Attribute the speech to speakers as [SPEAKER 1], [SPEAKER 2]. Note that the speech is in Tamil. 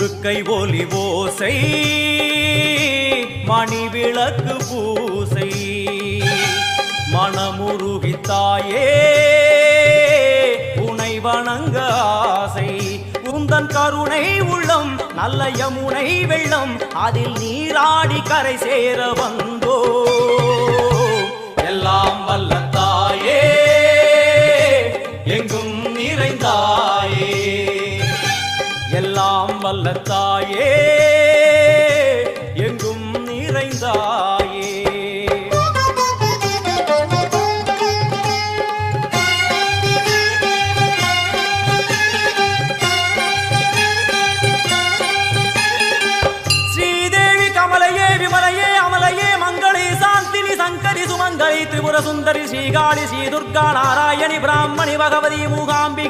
[SPEAKER 1] உடுக்கை ஒலி ஓசை மணி விளக்கு பூசை மனமுருகித்தாயே உனை வணங்க ஆசை உந்தன் கருணை உள்ளம் நல்ல யமுனை வெள்ளம் அதில் நீராடி கரை சேர வந்தோ எல்லாம் வல்ல தாயே எங்கும் நிறைந்தாயே எல்லாம் வல்ல தாயே எங்கும் நிறைந்தாயே ஸ்ரீதேவி கமலையே விமலையே அமலையே மங்களே சாந்தினி சங்கரி சுமங்கலி திரிபுர சுந்தரி ஸ்ரீகாளி ஸ்ரீ துர்கா நாராயணி பிராமணி பகவதி மூகாம்பிகை